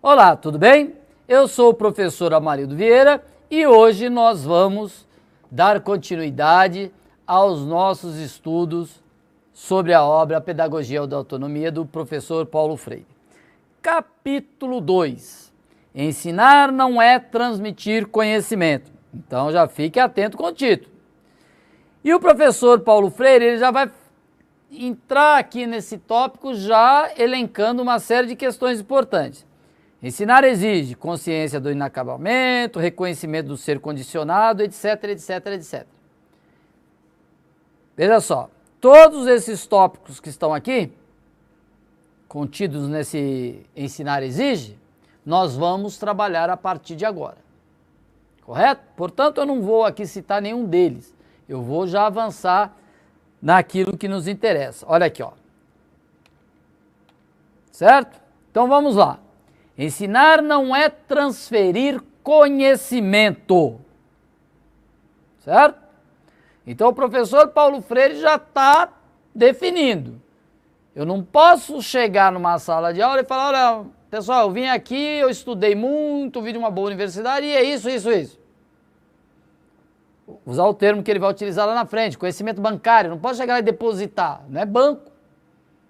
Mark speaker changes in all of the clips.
Speaker 1: Olá, tudo bem? Eu sou o professor Amarildo Vieira e hoje nós vamos dar continuidade aos nossos estudos sobre a obra Pedagogia da Autonomia do professor Paulo Freire. Capítulo 2. Ensinar não é transmitir conhecimento. Então já fique atento com o título. E o professor Paulo Freire ele já vai entrar aqui nesse tópico já elencando uma série de questões importantes. Ensinar exige consciência do inacabamento, reconhecimento do ser condicionado, etc, etc, etc. Veja só, todos esses tópicos que estão aqui, contidos nesse ensinar exige, nós vamos trabalhar a partir de agora. Correto? Portanto, eu não vou aqui citar nenhum deles. Eu vou já avançar naquilo que nos interessa. Olha aqui, ó. Certo? Então vamos lá. Ensinar não é transferir conhecimento. Certo? Então o professor Paulo Freire já está definindo. Eu não posso chegar numa sala de aula e falar, olha, pessoal, eu vim aqui, eu estudei muito, vim de uma boa universidade e é isso, isso, isso. Usar o termo que ele vai utilizar lá na frente, conhecimento bancário, não posso chegar lá e depositar, não é banco,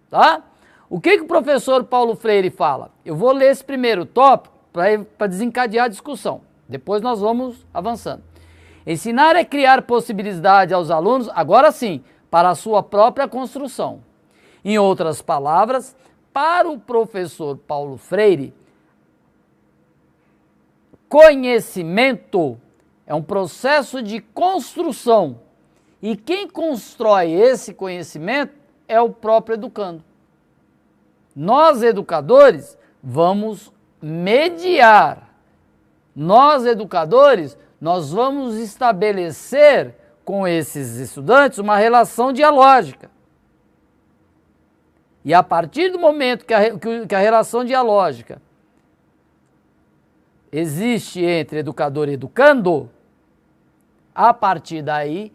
Speaker 1: tá? O que o professor Paulo Freire fala? Eu vou ler esse primeiro tópico para desencadear a discussão, depois nós vamos avançando. Ensinar é criar possibilidade aos alunos, agora sim, para a sua própria construção. Em outras palavras, para o professor Paulo Freire, conhecimento é um processo de construção e quem constrói esse conhecimento é o próprio educando. Nós, educadores, vamos mediar. Nós, educadores, nós vamos estabelecer com esses estudantes uma relação dialógica. E a partir do momento que a relação dialógica existe entre educador e educando, a partir daí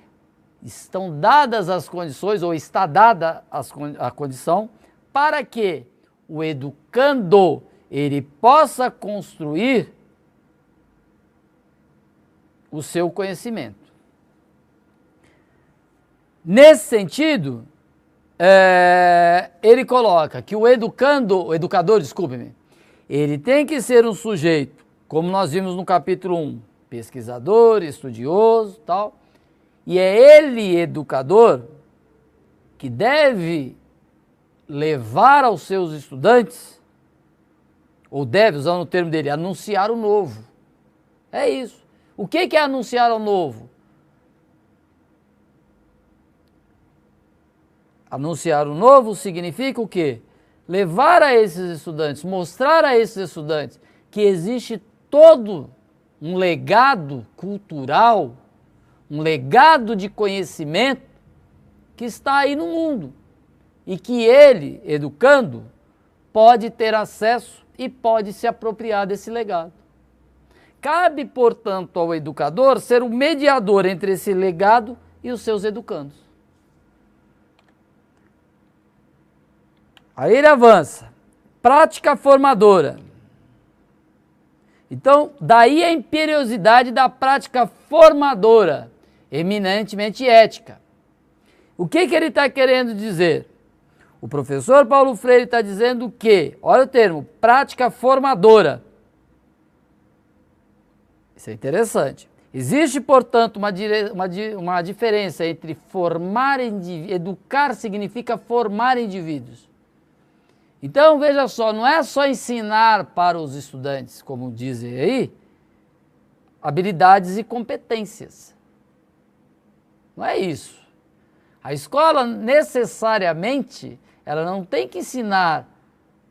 Speaker 1: estão dadas as condições, ou está dada a condição, para que o educando ele possa construir o seu conhecimento. Nesse sentido, ele coloca que o educador, desculpe-me, ele tem que ser um sujeito, como nós vimos no capítulo 1, pesquisador, estudioso, tal, e é ele, educador, que deve levar aos seus estudantes, ou deve, usando o termo dele, anunciar o novo. É isso. O que é anunciar o novo? Anunciar o novo significa o quê? Levar a esses estudantes, mostrar a esses estudantes que existe todo um legado cultural, um legado de conhecimento que está aí no mundo e que ele, educando, pode ter acesso e pode se apropriar desse legado. Cabe, portanto, ao educador ser o mediador entre esse legado e os seus educandos. Aí ele avança. Prática formadora. Então, daí a imperiosidade da prática formadora, eminentemente ética. O que ele está querendo dizer? O professor Paulo Freire está dizendo que, olha o termo, prática formadora. Isso é interessante. Existe, portanto, uma diferença entre educar significa formar indivíduos. Então, veja só, não é só ensinar para os estudantes, como dizem aí, habilidades e competências. Não é isso. A escola, necessariamente, ela não tem que ensinar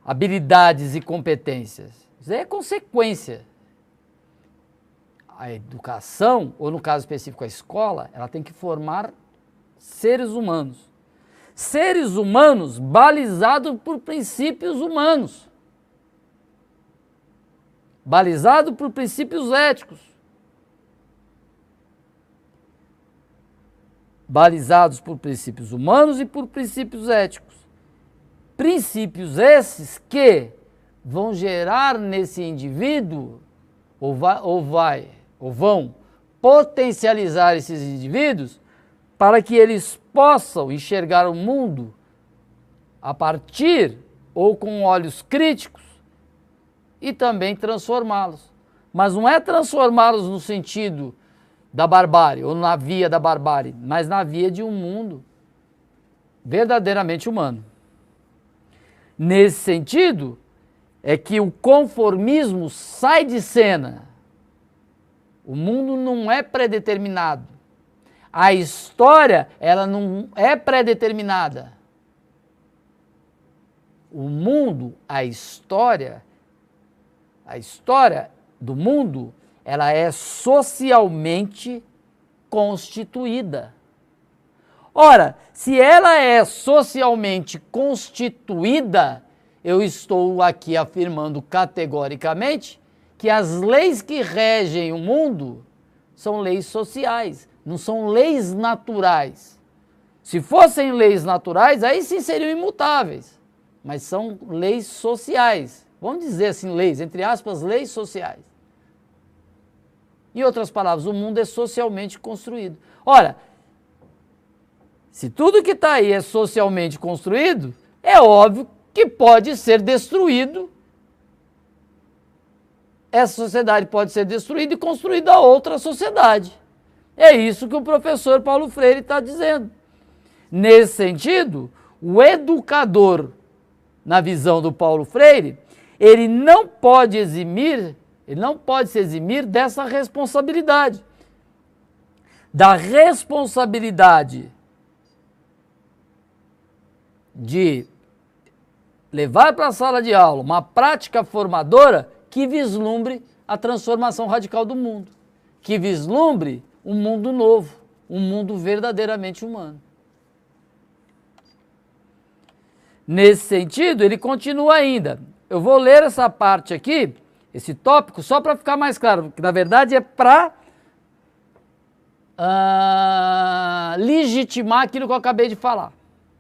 Speaker 1: habilidades e competências. Isso é consequência. A educação, ou no caso específico a escola, ela tem que formar seres humanos. Seres humanos balizados por princípios humanos. Balizados por princípios éticos. Balizados por princípios humanos e por princípios éticos. Princípios esses que vão gerar nesse indivíduo, ou vão potencializar esses indivíduos para que eles possam enxergar o mundo a partir ou com olhos críticos e também transformá-los. Mas não é transformá-los no sentido da barbárie ou na via da barbárie, mas na via de um mundo verdadeiramente humano. Nesse sentido, é que o conformismo sai de cena. O mundo não é predeterminado. A história, ela não é predeterminada. O mundo, a história do mundo, ela é socialmente constituída. Ora, se ela é socialmente constituída, eu estou aqui afirmando categoricamente que as leis que regem o mundo são leis sociais, não são leis naturais. Se fossem leis naturais, aí sim seriam imutáveis, mas são leis sociais. Vamos dizer assim, leis, entre aspas, leis sociais. Em outras palavras, o mundo é socialmente construído. Ora, se tudo que está aí é socialmente construído, é óbvio que pode ser destruído. Essa sociedade pode ser destruída e construída outra sociedade. É isso que o professor Paulo Freire está dizendo. Nesse sentido, o educador, na visão do Paulo Freire, ele não pode se eximir dessa responsabilidade. Da responsabilidade de levar para a sala de aula uma prática formadora que vislumbre a transformação radical do mundo, que vislumbre um mundo novo, um mundo verdadeiramente humano. Nesse sentido, ele continua ainda. Eu vou ler essa parte aqui, esse tópico, só para ficar mais claro, que na verdade é para legitimar aquilo que eu acabei de falar.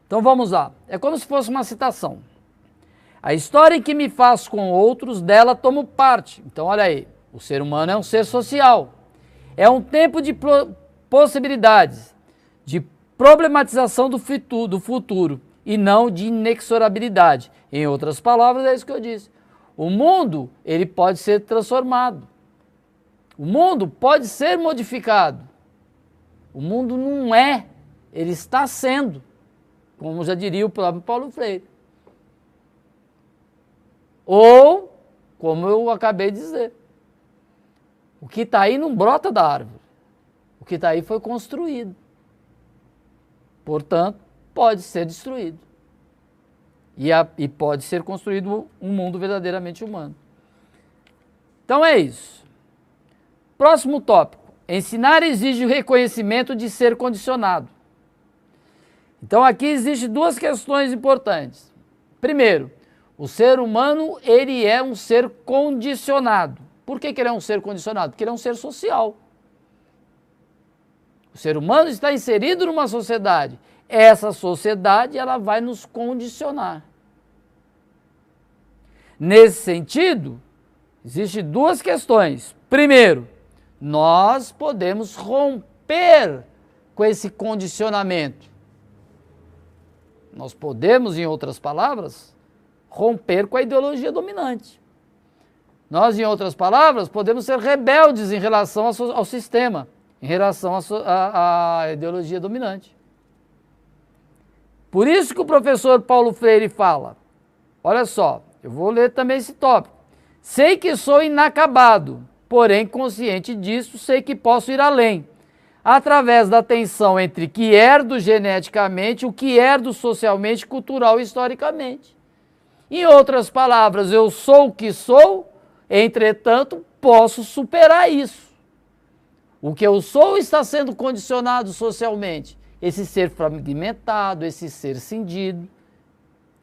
Speaker 1: Então vamos lá. É como se fosse uma citação. A história em que me faço com outros, dela tomo parte. Então olha aí, o ser humano é um ser social. É um tempo de possibilidades, de problematização do futuro e não de inexorabilidade. Em outras palavras, é isso que eu disse. O mundo, ele pode ser transformado. O mundo pode ser modificado. O mundo não é, ele está sendo, como já diria o próprio Paulo Freire. Ou, como eu acabei de dizer, o que está aí não brota da árvore. O que está aí foi construído. Portanto, pode ser destruído. E pode ser construído um mundo verdadeiramente humano. Então é isso. Próximo tópico. Ensinar exige o reconhecimento de ser condicionado. Então aqui existem duas questões importantes. Primeiro, o ser humano, ele é um ser condicionado. Por que ele é um ser condicionado? Porque ele é um ser social. O ser humano está inserido numa sociedade. Essa sociedade, ela vai nos condicionar. Nesse sentido, existem duas questões. Primeiro, nós podemos romper com esse condicionamento. Nós podemos, em outras palavras, romper com a ideologia dominante. Nós, em outras palavras, podemos ser rebeldes em relação ao sistema, em relação à ideologia dominante. Por isso que o professor Paulo Freire fala, olha só, eu vou ler também esse tópico. Sei que sou inacabado, porém consciente disso, sei que posso ir além. Através da tensão entre que herdo geneticamente, o que herdo socialmente, cultural e historicamente. Em outras palavras, eu sou o que sou, entretanto, posso superar isso. O que eu sou está sendo condicionado socialmente. Esse ser fragmentado, esse ser cindido,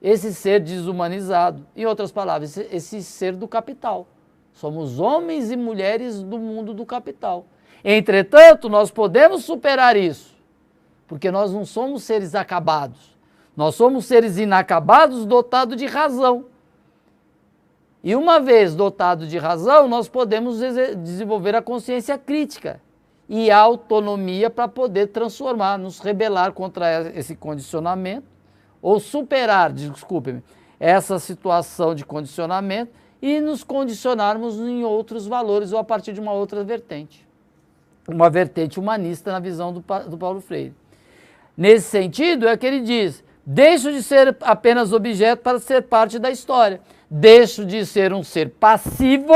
Speaker 1: esse ser desumanizado. Em outras palavras, esse ser do capital. Somos homens e mulheres do mundo do capital. Entretanto, nós podemos superar isso, porque nós não somos seres acabados. Nós somos seres inacabados dotados de razão. E uma vez dotado de razão, nós podemos desenvolver a consciência crítica e a autonomia para poder transformar, nos rebelar contra esse condicionamento, ou superar, desculpe-me, essa situação de condicionamento e nos condicionarmos em outros valores ou a partir de uma outra vertente. Uma vertente humanista na visão do Paulo Freire. Nesse sentido é que ele diz, deixo de ser apenas objeto para ser parte da história. Deixo de ser um ser passivo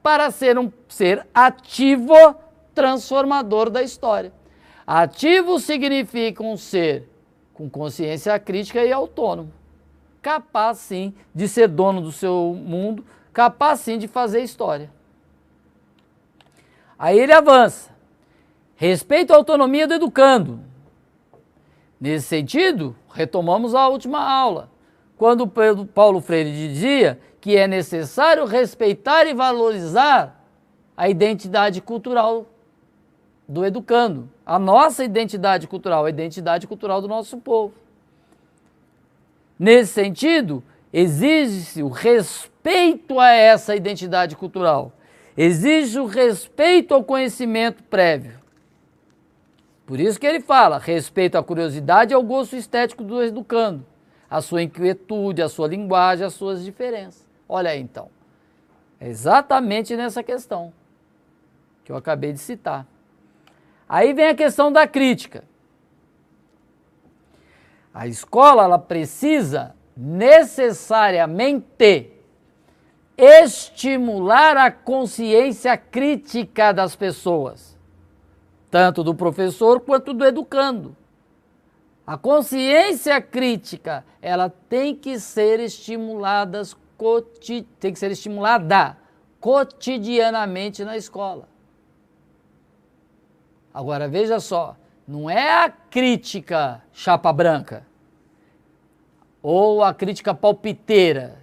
Speaker 1: para ser um ser ativo, transformador da história. Ativo significa um ser com consciência crítica e autônomo, capaz sim de ser dono do seu mundo, capaz sim de fazer história. Aí ele avança. Respeito à autonomia do educando. Nesse sentido, retomamos a última aula, quando Paulo Freire dizia que é necessário respeitar e valorizar a identidade cultural do educando, a nossa identidade cultural, a identidade cultural do nosso povo. Nesse sentido, exige-se o respeito a essa identidade cultural, exige o respeito ao conhecimento prévio. Por isso que ele fala, respeito à curiosidade e ao gosto estético do educando, a sua inquietude, a sua linguagem, as suas diferenças. Olha aí então, é exatamente nessa questão que eu acabei de citar. Aí vem a questão da crítica. A escola ela precisa necessariamente estimular a consciência crítica das pessoas, tanto do professor quanto do educando. A consciência crítica, ela tem que ser estimulada cotidianamente na escola. Agora veja só, não é a crítica chapa branca ou a crítica palpiteira,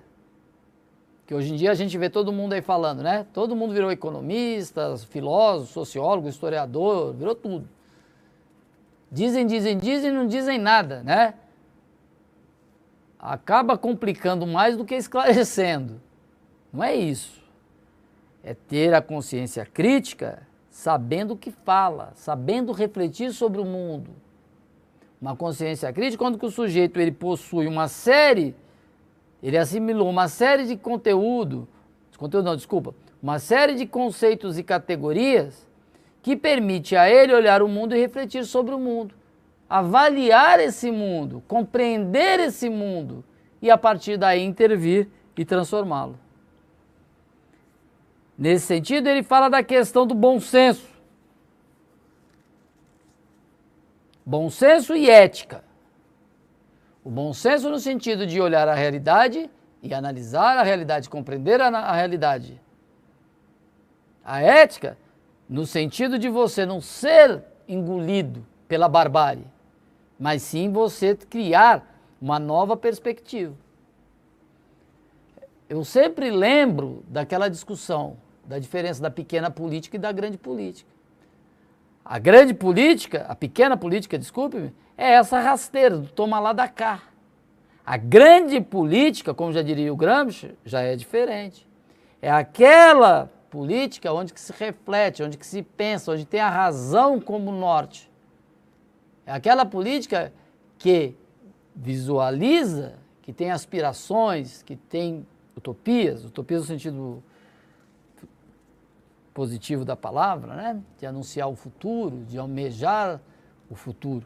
Speaker 1: que hoje em dia a gente vê todo mundo aí falando, né? Todo mundo virou economista, filósofo, sociólogo, historiador, virou tudo. Dizem, não dizem nada, né? Acaba complicando mais do que esclarecendo. Não é isso. É ter a consciência crítica, sabendo o que fala, sabendo refletir sobre o mundo. Uma consciência crítica, quando que o sujeito ele possui ele assimilou uma série de uma série de conceitos e categorias que permite a ele olhar o mundo e refletir sobre o mundo, avaliar esse mundo, compreender esse mundo e a partir daí intervir e transformá-lo. Nesse sentido, ele fala da questão do bom senso. Bom senso e ética. O bom senso no sentido de olhar a realidade e analisar a realidade, compreender a realidade. A ética no sentido de você não ser engolido pela barbárie, mas sim você criar uma nova perspectiva. Eu sempre lembro daquela discussão, da diferença da pequena política e da grande política. A grande política, a pequena política, desculpe-me, é essa rasteira, do toma lá da cá. A grande política, como já diria o Gramsci, já é diferente. É aquela política onde que se reflete, onde que se pensa, onde tem a razão como norte. É aquela política que visualiza, que tem aspirações, que tem utopias no sentido positivo da palavra, né? De anunciar o futuro, de almejar o futuro.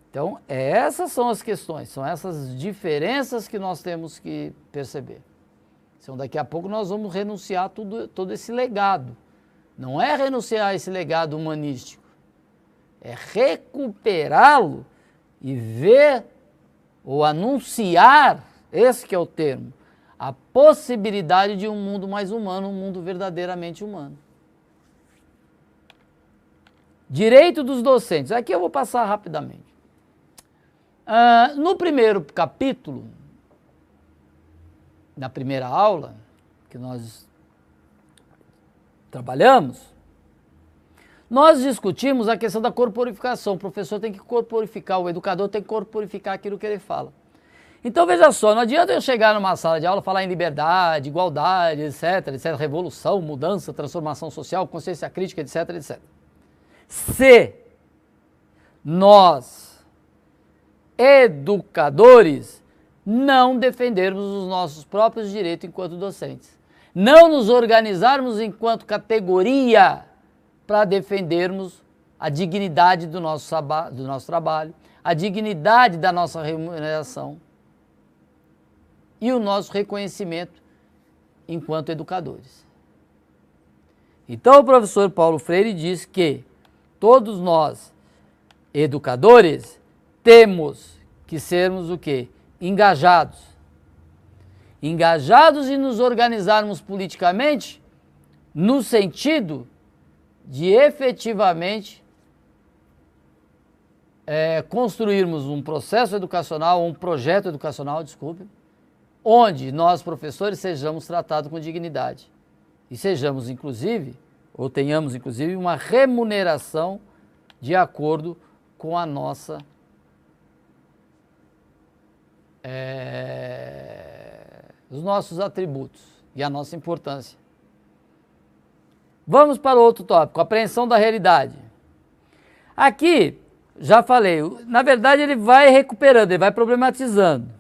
Speaker 1: Então, essas são as questões, são essas diferenças que nós temos que perceber. Então, daqui a pouco nós vamos renunciar todo esse legado. Não é renunciar a esse legado humanístico, é recuperá-lo e ver ou anunciar, esse que é o termo, a possibilidade de um mundo mais humano, um mundo verdadeiramente humano. Direito dos docentes. Aqui eu vou passar rapidamente. No primeiro capítulo, na primeira aula que nós trabalhamos, nós discutimos a questão da corporificação. O professor tem que corporificar, o educador tem que corporificar aquilo que ele fala. Então veja só, não adianta eu chegar numa sala de aula, falar em liberdade, igualdade, etc, revolução, mudança, transformação social, consciência crítica, etc. Se nós, educadores, não defendermos os nossos próprios direitos enquanto docentes, não nos organizarmos enquanto categoria para defendermos a dignidade do nosso trabalho, a dignidade da nossa remuneração e o nosso reconhecimento enquanto educadores. Então o professor Paulo Freire diz que todos nós, educadores, temos que sermos o quê? Engajados. Engajados e nos organizarmos politicamente no sentido de efetivamente construirmos um processo educacional, um projeto educacional, onde nós, professores, sejamos tratados com dignidade e sejamos, inclusive, ou tenhamos, inclusive, uma remuneração de acordo com a nossa os nossos atributos e a nossa importância. Vamos para outro tópico, apreensão da realidade. Aqui, já falei, na verdade ele vai recuperando, ele vai problematizando.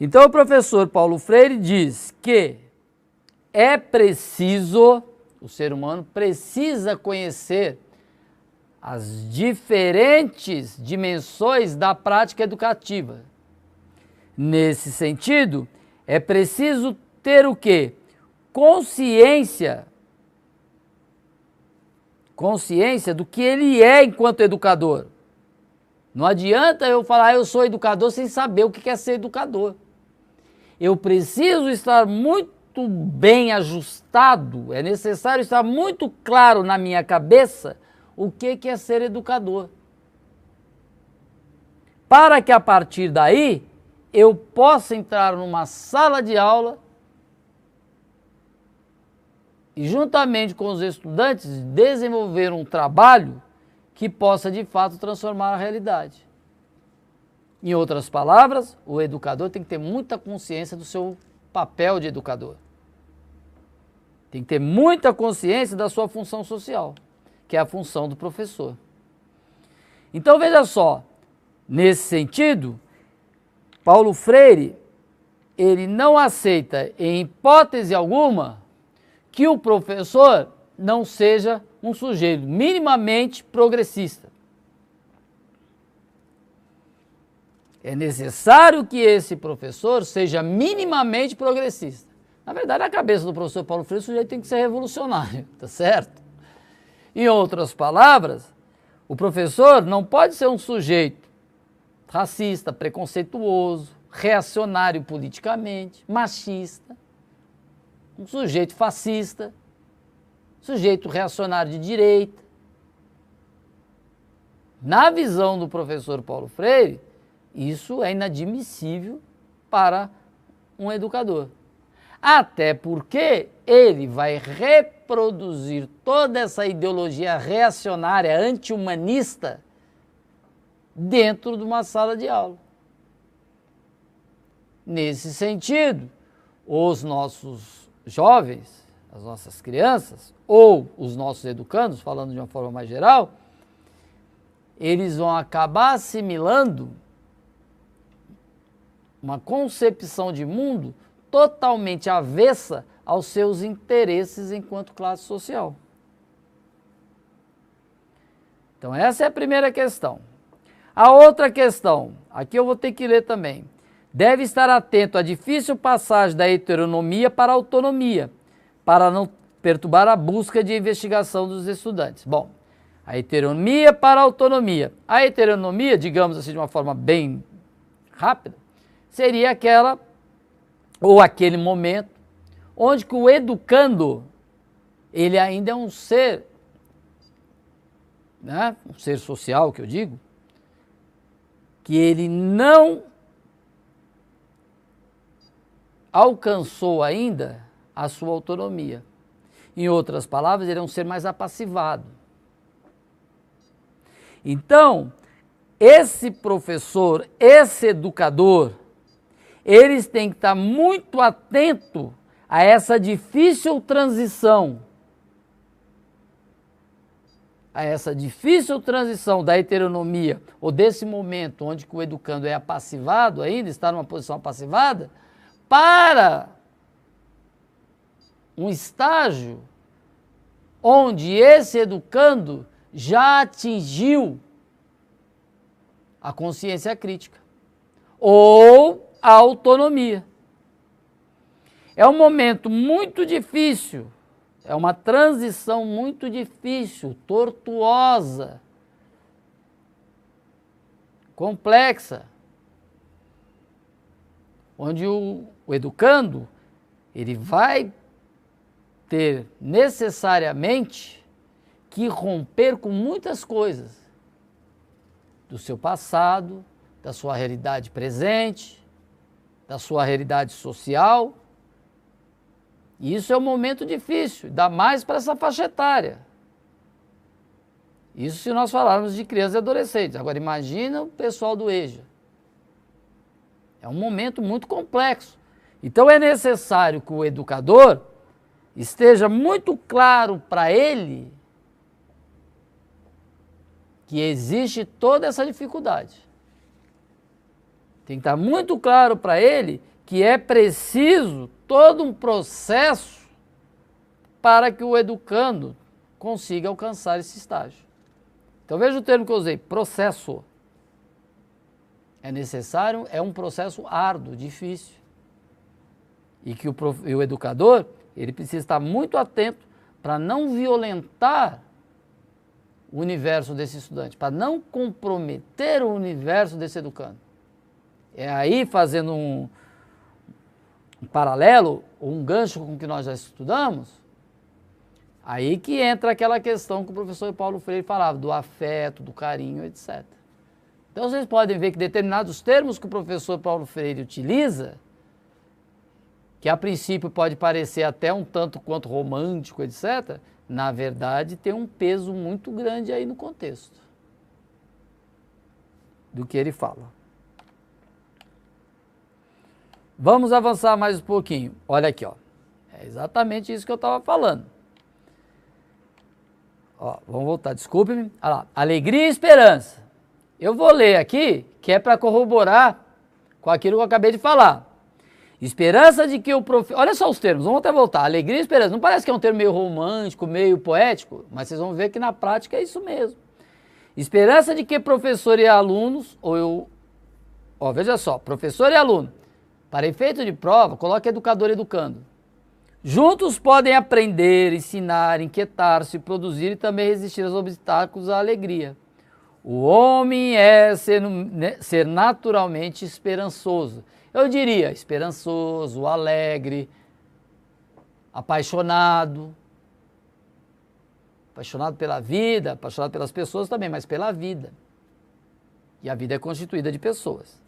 Speaker 1: Então o professor Paulo Freire diz que é preciso, o ser humano precisa conhecer as diferentes dimensões da prática educativa. Nesse sentido, é preciso ter o quê? Consciência do que ele é enquanto educador. Não adianta eu falar, eu sou educador, sem saber o que é ser educador. Eu preciso estar muito bem ajustado, é necessário estar muito claro na minha cabeça o que é ser educador. Para que a partir daí eu possa entrar numa sala de aula e juntamente com os estudantes desenvolver um trabalho que possa de fato transformar a realidade. Em outras palavras, o educador tem que ter muita consciência do seu papel de educador. Tem que ter muita consciência da sua função social, que é a função do professor. Então veja só, nesse sentido, Paulo Freire, ele não aceita em hipótese alguma que o professor não seja um sujeito minimamente progressista. É necessário que esse professor seja minimamente progressista. Na verdade, na cabeça do professor Paulo Freire, o sujeito tem que ser revolucionário, tá certo? Em outras palavras, o professor não pode ser um sujeito racista, preconceituoso, reacionário politicamente, machista, um sujeito fascista, sujeito reacionário de direita. Na visão do professor Paulo Freire, isso é inadmissível para um educador. Até porque ele vai reproduzir toda essa ideologia reacionária, anti-humanista, dentro de uma sala de aula. Nesse sentido, os nossos jovens, as nossas crianças, ou os nossos educandos, falando de uma forma mais geral, eles vão acabar assimilando uma concepção de mundo totalmente avessa aos seus interesses enquanto classe social. Então essa é a primeira questão. A outra questão, aqui eu vou ter que ler também. Deve estar atento à difícil passagem da heteronomia para a autonomia, para não perturbar a busca de investigação dos estudantes. Bom, a heteronomia para a autonomia. A heteronomia, digamos assim de uma forma bem rápida, seria aquela ou aquele momento onde que o educando, ele ainda é um ser, né, um ser social, que eu digo, que ele não alcançou ainda a sua autonomia. Em outras palavras, ele é um ser mais apassivado. Então, esse professor, esse educador, eles têm que estar muito atentos a essa difícil transição. A essa difícil transição da heteronomia, ou desse momento onde o educando é apassivado ainda, está numa posição apassivada, para um estágio onde esse educando já atingiu a consciência crítica ou a autonomia. É um momento muito difícil, é uma transição muito difícil, tortuosa, complexa, onde o educando, ele vai ter necessariamente que romper com muitas coisas do seu passado, da sua realidade presente, da sua realidade social. E isso é um momento difícil, ainda mais para essa faixa etária. Isso se nós falarmos de crianças e adolescentes. Agora imagina o pessoal do EJA. É um momento muito complexo. Então é necessário que o educador esteja muito claro para ele que existe toda essa dificuldade. Tem que estar muito claro para ele que é preciso todo um processo para que o educando consiga alcançar esse estágio. Então veja o termo que eu usei, processo. É necessário, é um processo árduo, difícil. E que o educador, ele precisa estar muito atento para não violentar o universo desse estudante, para não comprometer o universo desse educando. É aí, fazendo um paralelo, ou um gancho com o que nós já estudamos, aí que entra aquela questão que o professor Paulo Freire falava, do afeto, do carinho, etc. Então vocês podem ver que determinados termos que o professor Paulo Freire utiliza, que a princípio pode parecer até um tanto quanto romântico, etc., na verdade tem um peso muito grande aí no contexto do que ele fala. Vamos avançar mais um pouquinho. Olha aqui, ó. É exatamente isso que eu estava falando. Ó, vamos voltar, desculpe-me. Olha lá. Alegria e esperança. Eu vou ler aqui, que é para corroborar com aquilo que eu acabei de falar. Esperança de que o professor... Olha só os termos, vamos até voltar. Alegria e esperança. Não parece que é um termo meio romântico, meio poético, mas vocês vão ver que na prática é isso mesmo. Esperança de que professor e alunos, veja só, professor e aluno, para efeito de prova, coloque educador e educando. Juntos podem aprender, ensinar, inquietar-se, produzir e também resistir aos obstáculos à alegria. O homem é ser naturalmente esperançoso. Eu diria esperançoso, alegre, apaixonado. Apaixonado pela vida, apaixonado pelas pessoas também, mas pela vida. E a vida é constituída de pessoas.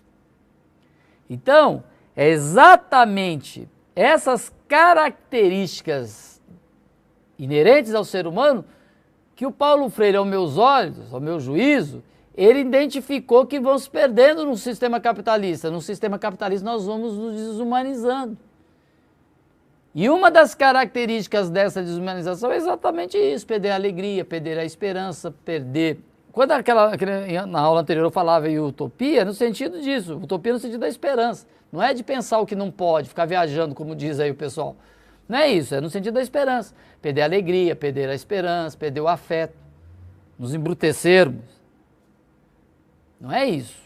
Speaker 1: Então, é exatamente essas características inerentes ao ser humano que o Paulo Freire, aos meus olhos, ao meu juízo, ele identificou que vão se perdendo no sistema capitalista. No sistema capitalista nós vamos nos desumanizando. E uma das características dessa desumanização é exatamente isso, perder a alegria, perder a esperança, perder... Quando na aula anterior eu falava em utopia, no sentido disso, utopia no sentido da esperança. Não é de pensar o que não pode, ficar viajando, como diz aí o pessoal. Não é isso, é no sentido da esperança. Perder a alegria, perder a esperança, perder o afeto, nos embrutecermos. Não é isso,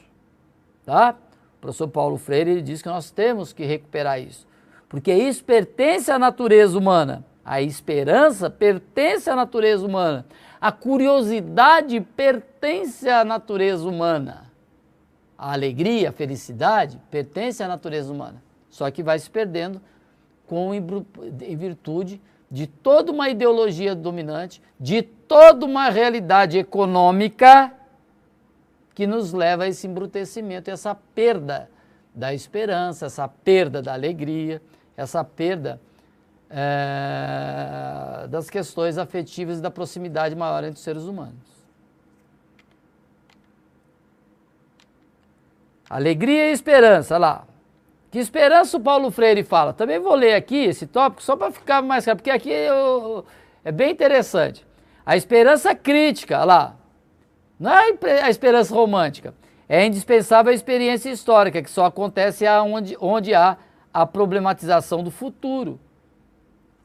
Speaker 1: tá? O professor Paulo Freire ele diz que nós temos que recuperar isso. Porque isso pertence à natureza humana. A esperança pertence à natureza humana. A curiosidade pertence à natureza humana. A alegria, a felicidade pertence à natureza humana. Só que vai se perdendo em virtude de toda uma ideologia dominante, de toda uma realidade econômica que nos leva a esse embrutecimento, essa perda da esperança, essa perda da alegria, essa perda das questões afetivas e da proximidade maior entre os seres humanos. Alegria e esperança, olha lá. Que esperança o Paulo Freire fala? Também vou ler aqui esse tópico só para ficar mais claro, porque aqui é bem interessante. A esperança crítica, olha lá. Não é a esperança romântica. É indispensável a experiência histórica, que só acontece onde há a problematização do futuro.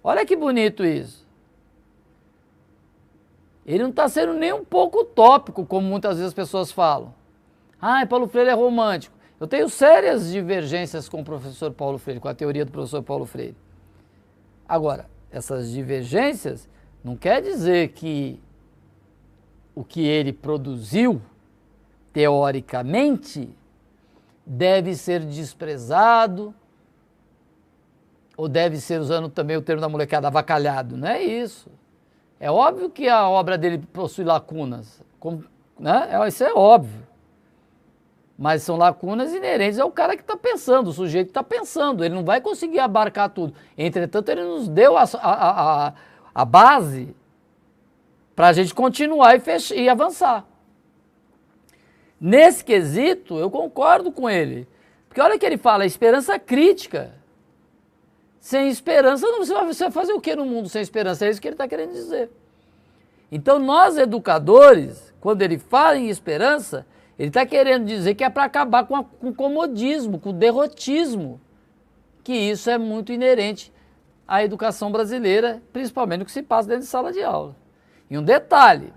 Speaker 1: Olha que bonito isso. Ele não está sendo nem um pouco utópico, como muitas vezes as pessoas falam. Ah, Paulo Freire é romântico. Eu tenho sérias divergências com o professor Paulo Freire, com a teoria do professor Paulo Freire. Agora, essas divergências não quer dizer que o que ele produziu, teoricamente, deve ser desprezado, ou deve ser, usando também o termo da molecada, avacalhado. Não é isso. É óbvio que a obra dele possui lacunas, né? Isso é óbvio. Mas são lacunas inerentes ao cara que está pensando, o sujeito que está pensando. Ele não vai conseguir abarcar tudo. Entretanto, ele nos deu a base para a gente continuar e avançar. Nesse quesito, eu concordo com ele. Porque olha que ele fala, esperança crítica. Sem esperança, você vai fazer o que no mundo sem esperança? É isso que ele está querendo dizer. Então, nós educadores, quando ele fala em esperança, ele está querendo dizer que é para acabar com o comodismo, com o derrotismo, que isso é muito inerente à educação brasileira, principalmente no que se passa dentro de sala de aula. E um detalhe,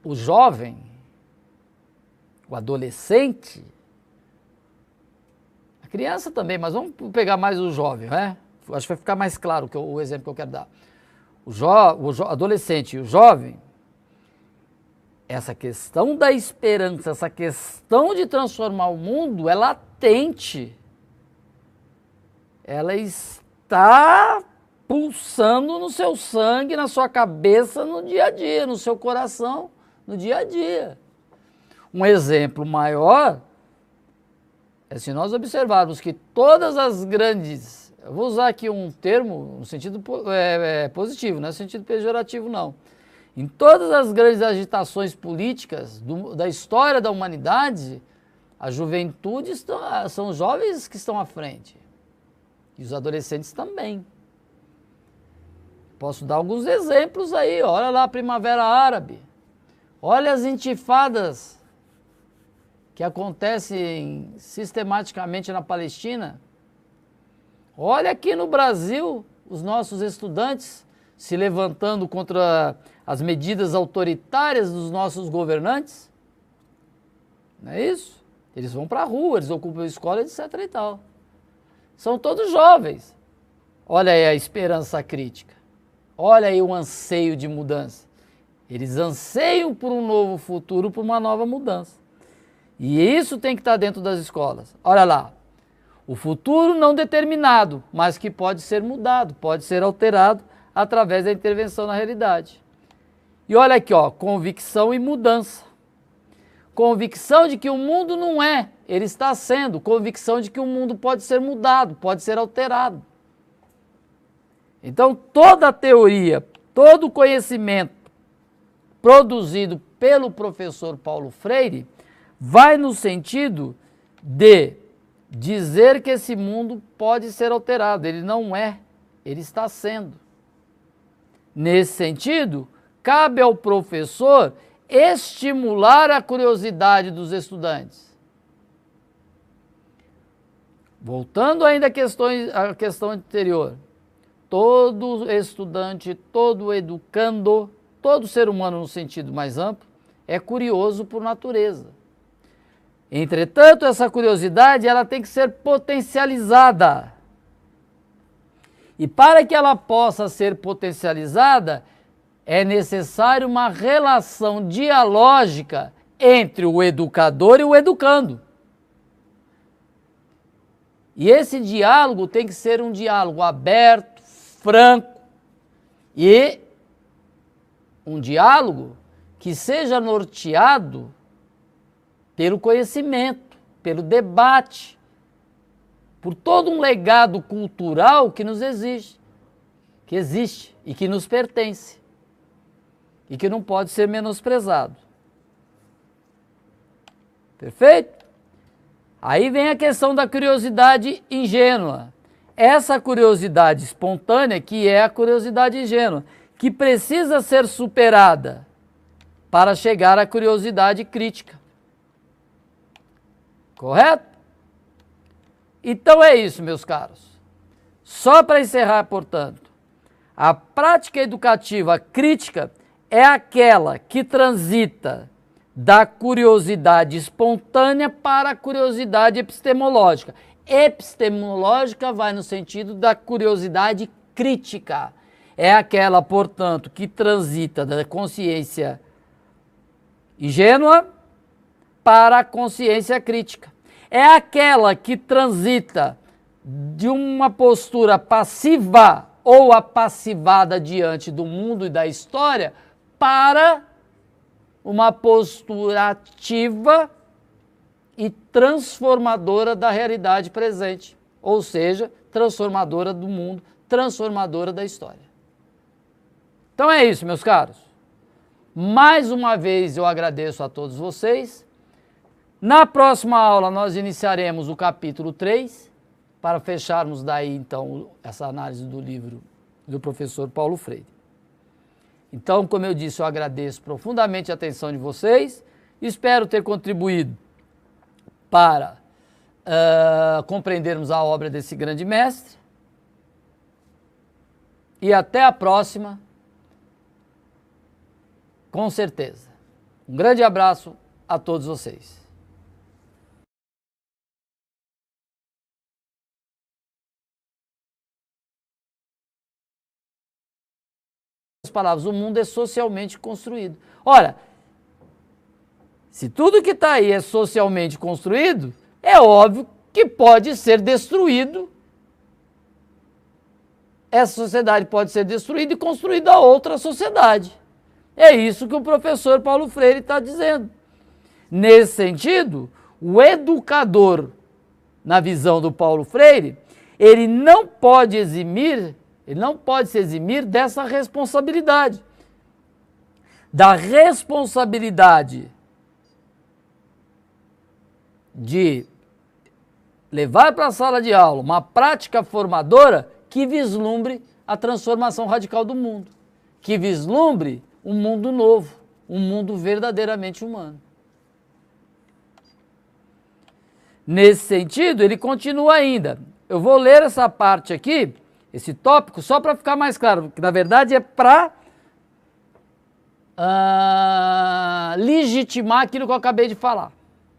Speaker 1: o jovem, o adolescente, a criança também, mas vamos pegar mais o jovem, né? Acho que vai ficar mais claro o exemplo que eu quero dar. O adolescente e o jovem, essa questão da esperança, essa questão de transformar o mundo é latente. Ela está pulsando no seu sangue, na sua cabeça, no dia a dia, no seu coração, no dia a dia. Um exemplo maior é se nós observarmos que todas as grandes, eu vou usar aqui um termo no sentido positivo, não é no sentido pejorativo não. Em todas as grandes agitações políticas da história da humanidade, a juventude são os jovens que estão à frente. E os adolescentes também. Posso dar alguns exemplos aí. Olha lá a Primavera Árabe. Olha as intifadas que acontecem sistematicamente na Palestina. Olha aqui no Brasil os nossos estudantes se levantando contra as medidas autoritárias dos nossos governantes. Não é isso? Eles vão para a rua, eles ocupam a escola, etc. e tal. São todos jovens. Olha aí a esperança crítica. Olha aí o anseio de mudança. Eles anseiam por um novo futuro, por uma nova mudança. E isso tem que estar dentro das escolas. Olha lá. O futuro não determinado, mas que pode ser mudado, pode ser alterado através da intervenção na realidade. E olha aqui, ó, convicção e mudança. Convicção de que o mundo não é, ele está sendo. Convicção de que o mundo pode ser mudado, pode ser alterado. Então, toda a teoria, todo o conhecimento produzido pelo professor Paulo Freire vai no sentido de dizer que esse mundo pode ser alterado. Ele não é, ele está sendo. Nesse sentido, cabe ao professor estimular a curiosidade dos estudantes. Voltando ainda à questão anterior, todo estudante, todo educando, todo ser humano no sentido mais amplo, é curioso por natureza. Entretanto, essa curiosidade ela tem que ser potencializada. E para que ela possa ser potencializada, é necessário uma relação dialógica entre o educador e o educando. E esse diálogo tem que ser um diálogo aberto, franco e um diálogo que seja norteado pelo conhecimento, pelo debate, por todo um legado cultural que nos existe, que existe e que nos pertence e que não pode ser menosprezado. Perfeito? Aí vem a questão da curiosidade ingênua. Essa curiosidade espontânea, que é a curiosidade ingênua, que precisa ser superada para chegar à curiosidade crítica. Correto? Então é isso, meus caros. Só para encerrar, portanto, a prática educativa crítica é aquela que transita da curiosidade espontânea para a curiosidade epistemológica. Epistemológica vai no sentido da curiosidade crítica. É aquela, portanto, que transita da consciência ingênua para a consciência crítica. É aquela que transita de uma postura passiva ou apassivada diante do mundo e da história para uma postura ativa e transformadora da realidade presente, ou seja, transformadora do mundo, transformadora da história. Então é isso, meus caros. Mais uma vez eu agradeço a todos vocês. Na próxima aula nós iniciaremos o capítulo 3, para fecharmos daí então essa análise do livro do professor Paulo Freire. Então, como eu disse, eu agradeço profundamente a atenção de vocês, espero ter contribuído para compreendermos a obra desse grande mestre, e até a próxima, com certeza. Um grande abraço a todos vocês. Palavras, o mundo é socialmente construído. Ora, se tudo que está aí é socialmente construído, é óbvio que pode ser destruído. Essa sociedade pode ser destruída e construída outra sociedade. É isso que o professor Paulo Freire está dizendo. Nesse sentido, o educador, na visão do Paulo Freire, ele não pode se eximir dessa responsabilidade. Da responsabilidade de levar para a sala de aula uma prática formadora que vislumbre a transformação radical do mundo, que vislumbre um mundo novo, um mundo verdadeiramente humano. Nesse sentido, ele continua ainda. Eu vou ler essa parte aqui, esse tópico, só para ficar mais claro, que na verdade é para legitimar aquilo que eu acabei de falar.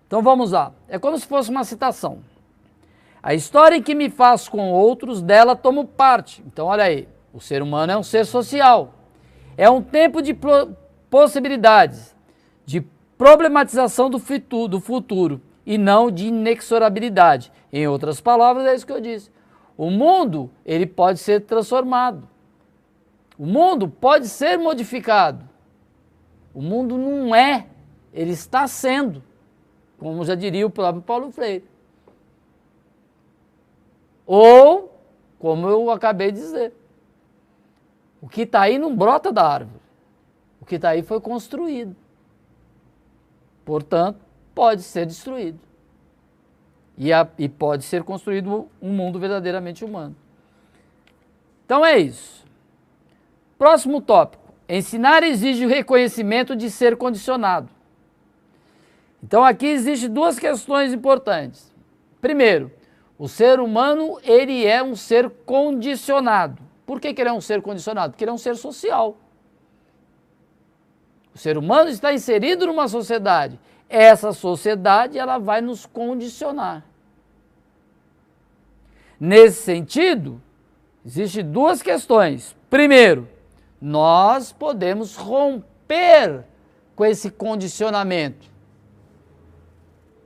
Speaker 1: Então vamos lá. É como se fosse uma citação. A história em que me faço com outros, dela tomo parte. Então olha aí, o ser humano é um ser social. É um tempo de possibilidades, de problematização do futuro e não de inexorabilidade. Em outras palavras, é isso que eu disse. O mundo, ele pode ser transformado. O mundo pode ser modificado. O mundo não é, ele está sendo, como já diria o próprio Paulo Freire. Ou, como eu acabei de dizer, o que está aí não brota da árvore. O que está aí foi construído. Portanto, pode ser destruído. E pode ser construído um mundo verdadeiramente humano. Então é isso. Próximo tópico. Ensinar exige o reconhecimento de ser condicionado. Então aqui existem duas questões importantes. Primeiro, o ser humano, ele é um ser condicionado. Por que ele é um ser condicionado? Porque ele é um ser social. O ser humano está inserido numa sociedade. Essa sociedade, ela vai nos condicionar. Nesse sentido, existem duas questões. Primeiro, nós podemos romper com esse condicionamento.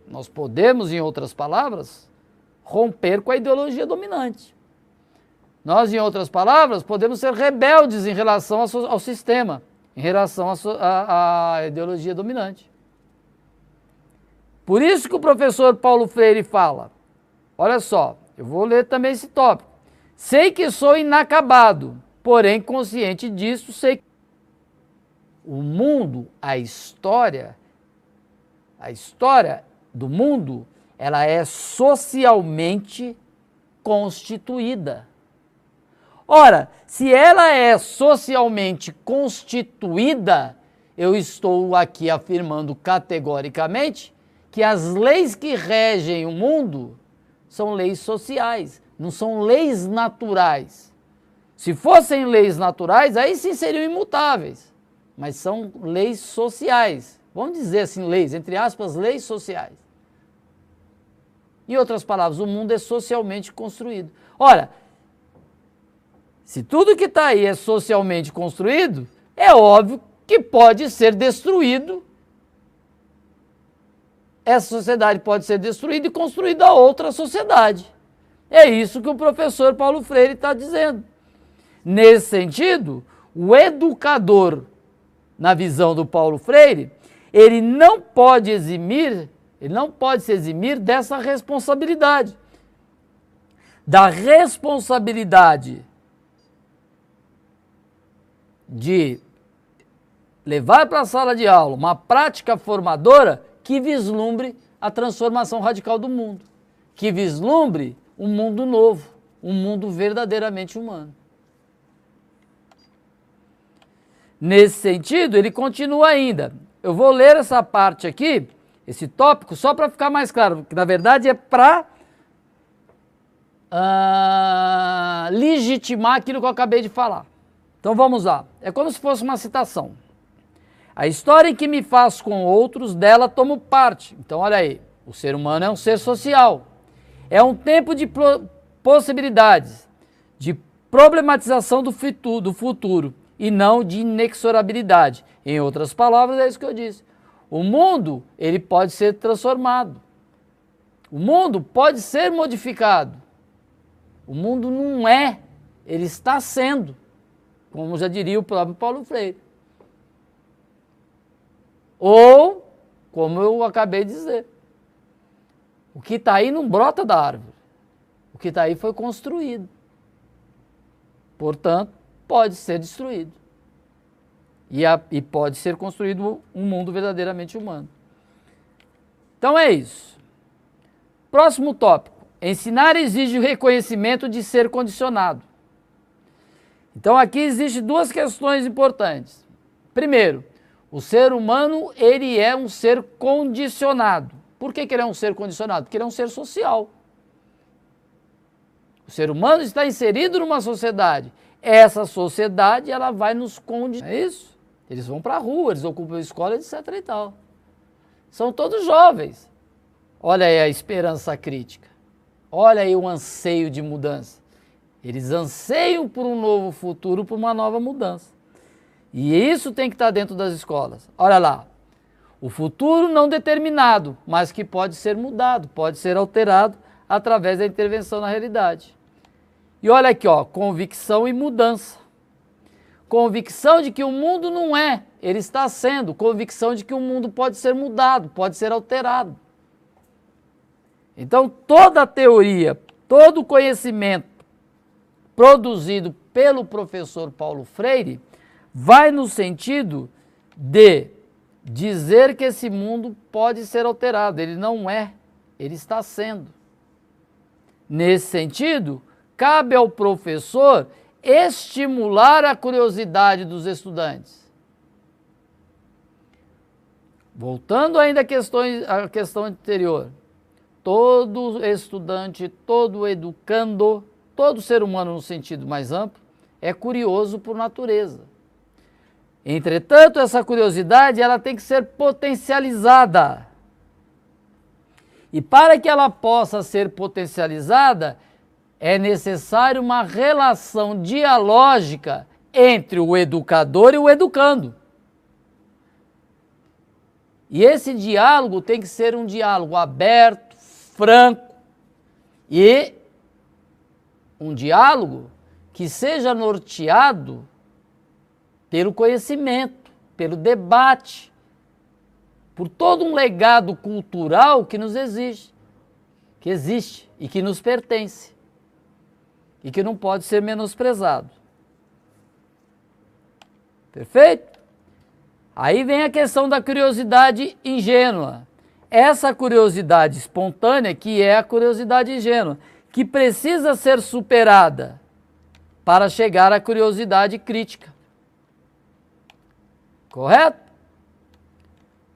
Speaker 1: Nós podemos, em outras palavras, romper com a ideologia dominante. Nós, em outras palavras, podemos ser rebeldes em relação ao sistema, em relação à ideologia dominante. Por isso que o professor Paulo Freire fala, olha só, eu vou ler também esse tópico. Sei que sou inacabado, porém consciente disso, sei que o mundo, a história do mundo, ela é socialmente constituída. Ora, se ela é socialmente constituída, eu estou aqui afirmando categoricamente que as leis que regem o mundo são leis sociais, não são leis naturais. Se fossem leis naturais, aí sim seriam imutáveis, mas são leis sociais. Vamos dizer assim, leis, entre aspas, leis sociais. Em outras palavras, o mundo é socialmente construído. Ora, se tudo que está aí é socialmente construído, é óbvio que pode ser destruído. Essa sociedade pode ser destruída e construída outra sociedade. É isso que o professor Paulo Freire está dizendo. Nesse sentido, o educador, na visão do Paulo Freire, ele não pode se eximir dessa responsabilidade. Da responsabilidade de levar para a sala de aula uma prática formadora que vislumbre a transformação radical do mundo, que vislumbre um mundo novo, um mundo verdadeiramente humano. Nesse sentido, ele continua ainda. Eu vou ler essa parte aqui, esse tópico, só para ficar mais claro, que na verdade é para legitimar aquilo que eu acabei de falar. Então vamos lá. É como se fosse uma citação. A história em que me faço com outros, dela tomo parte. Então olha aí, o ser humano é um ser social. É um tempo de possibilidades, de problematização do futuro e não de inexorabilidade. Em outras palavras, é isso que eu disse. O mundo, ele pode ser transformado. O mundo pode ser modificado. O mundo não é, ele está sendo, como já diria o próprio Paulo Freire. Ou, como eu acabei de dizer, o que está aí não brota da árvore. O que está aí foi construído. Portanto, pode ser destruído. E pode ser construído um mundo verdadeiramente humano. Então é isso. Próximo tópico. Ensinar exige o reconhecimento de ser condicionado. Então aqui existem duas questões importantes. Primeiro, o ser humano, ele é um ser condicionado. Por que ele é um ser condicionado? Porque ele é um ser social. O ser humano está inserido numa sociedade. Essa sociedade, ela vai nos condicionar. É isso? Eles vão para a rua, eles ocupam a escola, etc. e tal. São todos jovens. Olha aí a esperança crítica. Olha aí o anseio de mudança. Eles anseiam por um novo futuro, por uma nova mudança. E isso tem que estar dentro das escolas. Olha lá. O futuro não determinado, mas que pode ser mudado, pode ser alterado através da intervenção na realidade. E olha aqui, ó, convicção e mudança. Convicção de que o mundo não é, ele está sendo. Convicção de que o mundo pode ser mudado, pode ser alterado. Então, toda a teoria, todo o conhecimento produzido pelo professor Paulo Freire vai no sentido de dizer que esse mundo pode ser alterado. Ele não é, ele está sendo. Nesse sentido, cabe ao professor estimular a curiosidade dos estudantes. Voltando ainda à questão anterior, todo estudante, todo educando, todo ser humano no sentido mais amplo, é curioso por natureza. Entretanto, essa curiosidade ela tem que ser potencializada. E para que ela possa ser potencializada, é necessário uma relação dialógica entre o educador e o educando. E esse diálogo tem que ser um diálogo aberto, franco e um diálogo que seja norteado pelo conhecimento, pelo debate, por todo um legado cultural que nos existe, que existe e que nos pertence e que não pode ser menosprezado. Perfeito? Aí vem a questão da curiosidade ingênua. essa curiosidade espontânea, que é a curiosidade ingênua, que precisa ser superada para chegar à curiosidade crítica. Correto?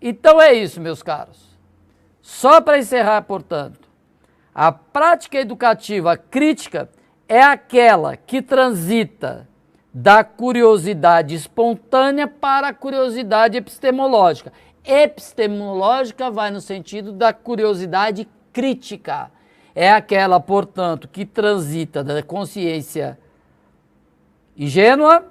Speaker 1: Então é isso, meus caros. Só para encerrar, portanto, a prática educativa crítica é aquela que transita da curiosidade espontânea para a curiosidade epistemológica. Epistemológica vai no sentido da curiosidade crítica. É aquela, portanto, que transita da consciência ingênua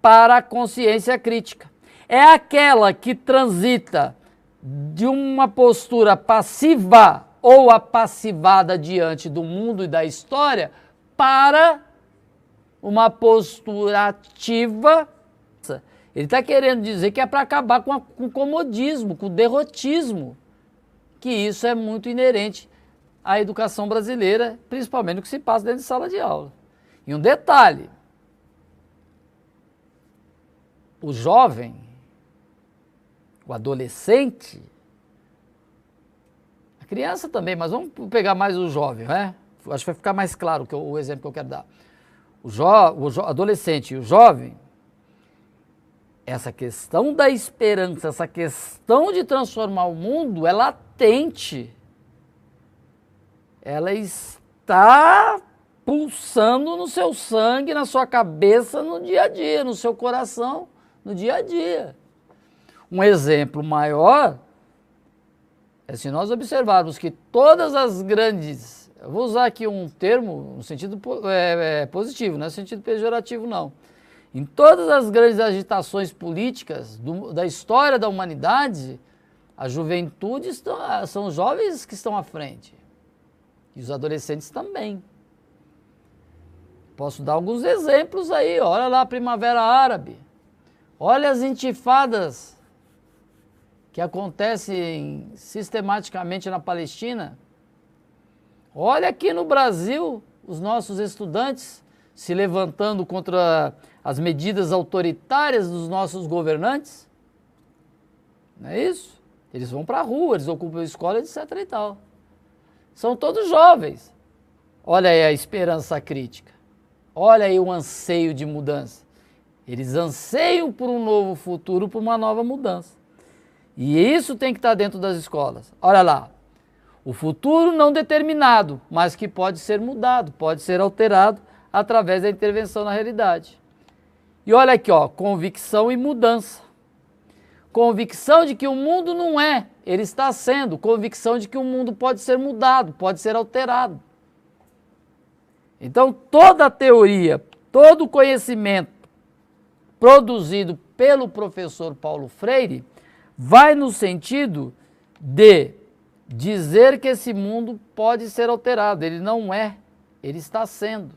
Speaker 1: para a consciência crítica. É aquela que transita de uma postura passiva ou apassivada diante do mundo e da história para uma postura ativa. Ele está querendo dizer que é para acabar com o comodismo, com o derrotismo, que isso é muito inerente à educação brasileira, principalmente no que se passa dentro de sala de aula. E um detalhe, o jovem, o adolescente, a criança também, mas vamos pegar mais o jovem, né? Acho que vai ficar mais claro o exemplo que eu quero dar. O adolescente e o jovem, essa questão da esperança, essa questão de transformar o mundo é latente. Ela está pulsando no seu sangue, na sua cabeça, no dia a dia, no seu coração, no dia a dia. Um exemplo maior é se nós observarmos que todas as grandes, eu vou usar aqui um termo no sentido positivo, não é no sentido pejorativo não. Em todas as grandes agitações políticas da história da humanidade, a juventude são os jovens que estão à frente. E os adolescentes também. Posso dar alguns exemplos aí. Olha lá a Primavera Árabe. Olha as intifadas que acontecem sistematicamente na Palestina. Olha aqui no Brasil os nossos estudantes se levantando contra as medidas autoritárias dos nossos governantes. Não é isso? Eles vão para a rua, eles ocupam a escola, etc. e tal. São todos jovens. Olha aí a esperança crítica. Olha aí o anseio de mudança. Eles anseiam por um novo futuro, por uma nova mudança. E isso tem que estar dentro das escolas. Olha lá. O futuro não determinado, mas que pode ser mudado, pode ser alterado através da intervenção na realidade. E olha aqui, ó, convicção e mudança. Convicção de que o mundo não é, ele está sendo. Convicção de que o mundo pode ser mudado, pode ser alterado. Então, toda a teoria, todo o conhecimento produzido pelo professor Paulo Freire vai no sentido de dizer que esse mundo pode ser alterado. Ele não é, ele está sendo.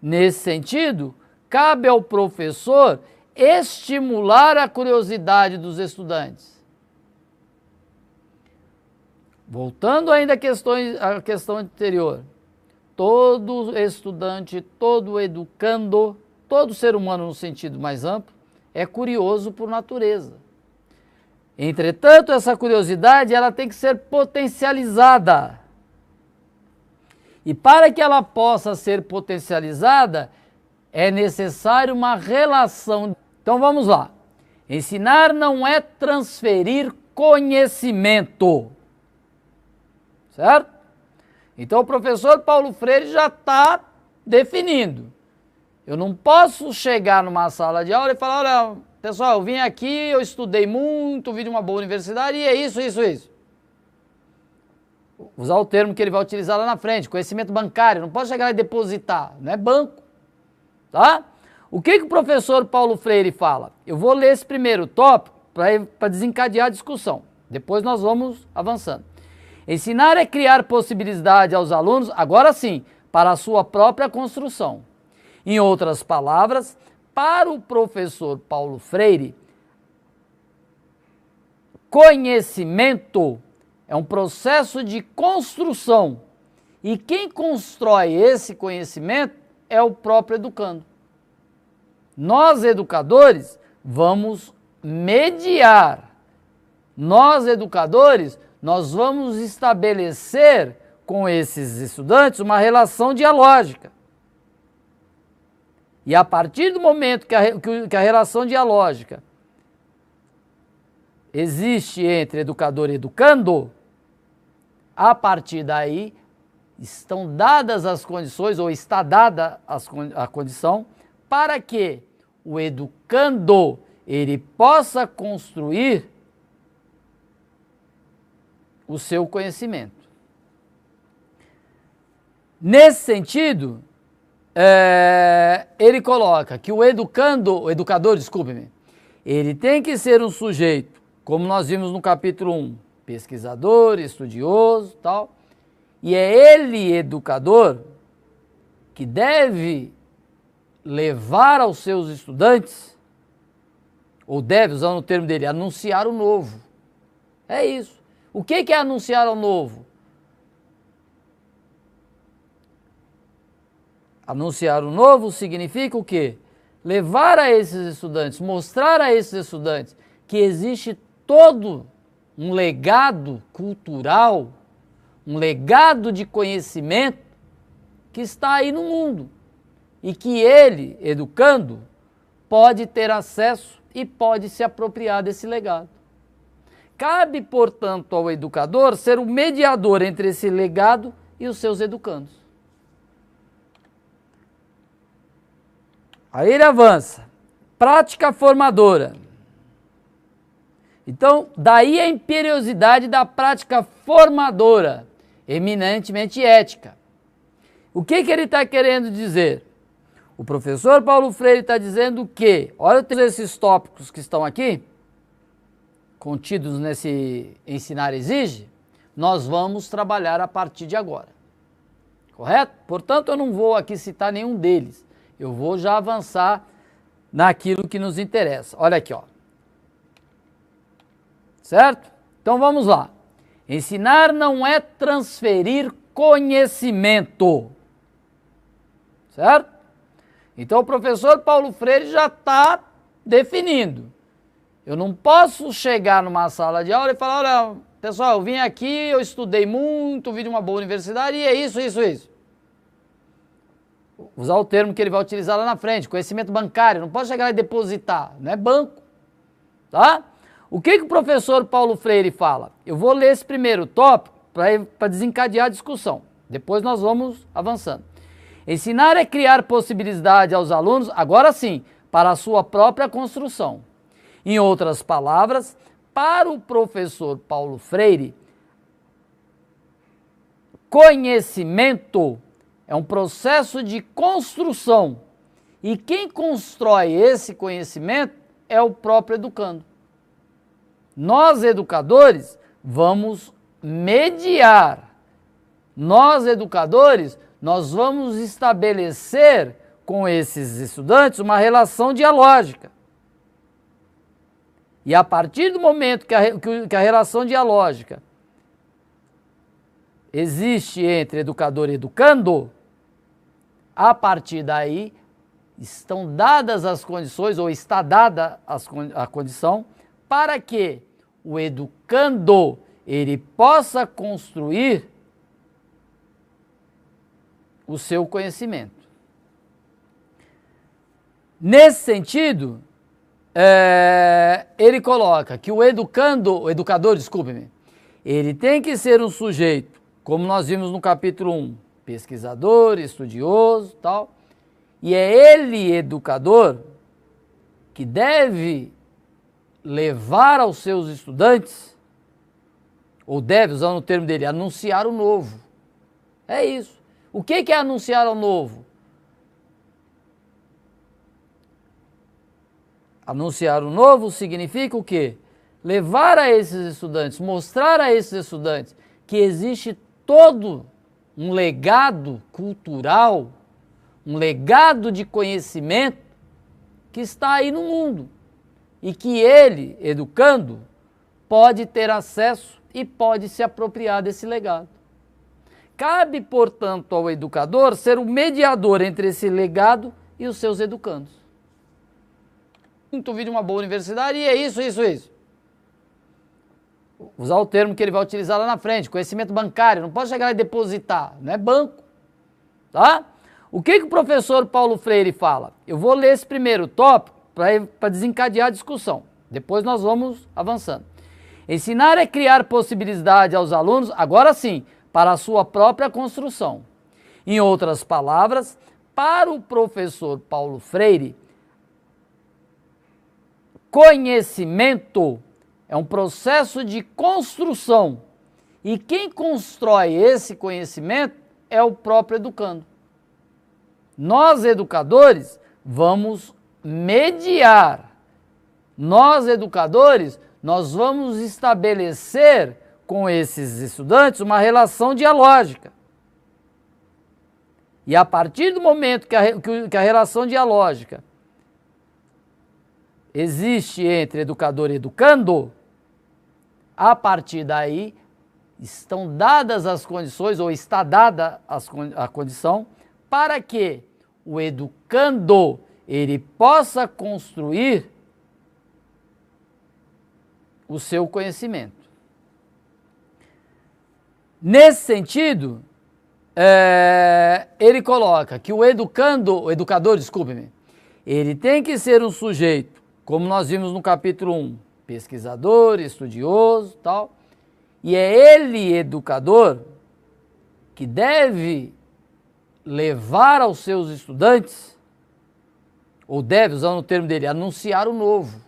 Speaker 1: Nesse sentido, cabe ao professor estimular a curiosidade dos estudantes. Voltando ainda à questão anterior, todo estudante, todo educando, todo ser humano no sentido mais amplo, é curioso por natureza. Entretanto, essa curiosidade ela tem que ser potencializada. E para que ela possa ser potencializada, é necessário uma relação. Então vamos lá. Ensinar não é transferir conhecimento. Certo? Então o professor Paulo Freire já está definindo. Eu não posso chegar numa sala de aula e falar, olha, pessoal, eu vim aqui, eu estudei muito, vim de uma boa universidade e é isso, isso, isso. Usar o termo que ele vai utilizar lá na frente, conhecimento bancário, não posso chegar lá e depositar, não é banco. Tá? O que o professor Paulo Freire fala? Eu vou ler esse primeiro tópico para desencadear a discussão. Depois nós vamos avançando. Ensinar é criar possibilidade aos alunos, agora sim, para a sua própria construção. Em outras palavras, para o professor Paulo Freire, conhecimento é um processo de construção. E quem constrói esse conhecimento é o próprio educando. Nós, educadores, vamos mediar Nós, educadores, nós vamos estabelecer com esses estudantes uma relação dialógica. E a partir do momento que a relação dialógica existe entre educador e educando, a partir daí estão dadas as condições, ou está dada a condição, para que o educando ele possa construir o seu conhecimento. Nesse sentido, ele coloca que o educador, ele tem que ser um sujeito, como nós vimos no capítulo 1, pesquisador, estudioso, tal, e é ele, educador, que deve levar aos seus estudantes, ou deve, usando o termo dele, anunciar o novo. É isso. O que é anunciar o novo? Anunciar o novo significa o quê? Levar a esses estudantes, mostrar a esses estudantes que existe todo um legado cultural, um legado de conhecimento que está aí no mundo e que ele, educando, pode ter acesso e pode se apropriar desse legado. Cabe, portanto, ao educador ser o mediador entre esse legado e os seus educandos. Aí ele avança. Prática formadora. Então, daí a imperiosidade da prática formadora, eminentemente ética. O que ele está querendo dizer? O professor Paulo Freire está dizendo que, olha esses tópicos que estão aqui, contidos nesse Ensinar Exige, nós vamos trabalhar a partir de agora. Correto? Portanto, eu não vou aqui citar nenhum deles. Eu vou já avançar naquilo que nos interessa. Olha aqui, ó. Certo? Então vamos lá. Ensinar não é transferir conhecimento. Certo? Então o professor Paulo Freire já está definindo. Eu não posso chegar numa sala de aula e falar, olha, pessoal, eu vim aqui, eu estudei muito, vim de uma boa universidade e é isso, isso, isso. Usar o termo que ele vai utilizar lá na frente, conhecimento bancário, não posso chegar lá e depositar, não é banco, tá? O que o professor Paulo Freire fala? Eu vou ler esse primeiro tópico para desencadear a discussão, depois nós vamos avançando. Ensinar é criar possibilidade aos alunos, agora sim, para a sua própria construção. Em outras palavras, para o professor Paulo Freire, conhecimento é um processo de construção e quem constrói esse conhecimento é o próprio educando. Nós, educadores, vamos mediar. Nós, educadores, nós vamos estabelecer com esses estudantes uma relação dialógica. E a partir do momento que a relação dialógica existe entre educador e educando, a partir daí estão dadas as condições, ou está dada a condição, para que o educando ele possa construir o seu conhecimento. Nesse sentido, ele coloca que o educador, ele tem que ser um sujeito, como nós vimos no capítulo 1, pesquisador, estudioso, tal, e é ele, educador, que deve levar aos seus estudantes, ou deve, usando o termo dele, anunciar o novo. É isso. O que é anunciar o novo? Anunciar o novo significa o quê? Levar a esses estudantes, mostrar a esses estudantes que existe todo um legado cultural, um legado de conhecimento que está aí no mundo e que ele, educando, pode ter acesso e pode se apropriar desse legado. Cabe, portanto, ao educador ser o mediador entre esse legado e os seus educandos. Muito vim de uma boa universidade e é isso, isso, isso. usar o termo que ele vai utilizar lá na frente, conhecimento bancário, não pode chegar lá e depositar, não é banco, tá? O que o professor Paulo Freire fala? Eu vou ler esse primeiro tópico para desencadear a discussão, depois nós vamos avançando. Ensinar é criar possibilidade aos alunos, agora sim, para a sua própria construção. Em outras palavras, para o professor Paulo Freire, conhecimento é um processo de construção. E quem constrói esse conhecimento é o próprio educando. Nós, educadores, vamos mediar. Nós, educadores, nós vamos estabelecer com esses estudantes uma relação dialógica. E a partir do momento que a relação dialógica existe entre educador e educando, a partir daí estão dadas as condições, ou está dada a condição, para que o educando ele possa construir o seu conhecimento. Nesse sentido, ele coloca que o educador, ele tem que ser um sujeito, como nós vimos no capítulo 1, pesquisador, estudioso, tal, e é ele, educador, que deve levar aos seus estudantes, ou deve, usando o termo dele, anunciar o novo.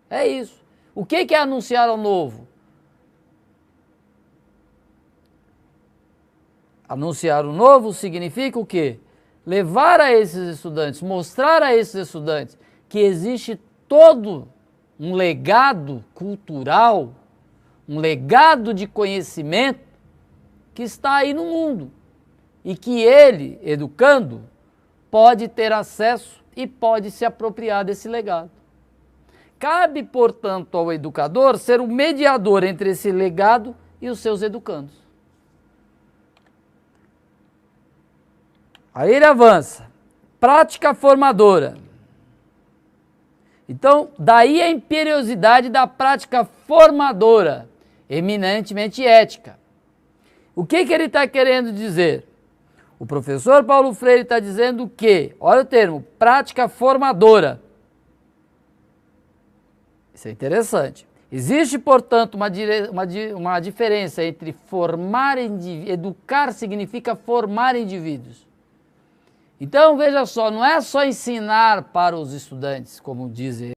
Speaker 1: É isso. O que é anunciar o novo? Anunciar o novo significa o quê? Levar a esses estudantes, mostrar a esses estudantes que existe todo um legado cultural, um legado de conhecimento que está aí no mundo e que ele, educando, pode ter acesso e pode se apropriar desse legado. Cabe, portanto, ao educador ser o mediador entre esse legado e os seus educandos. Aí ele avança. Prática formadora. Então, daí a imperiosidade da prática formadora, eminentemente ética. O que ele está querendo dizer? O professor Paulo Freire está dizendo que, olha o termo, prática formadora. Isso é interessante. Existe, portanto, uma diferença entre educar significa formar indivíduos. Então, veja só, não é só ensinar para os estudantes, como dizem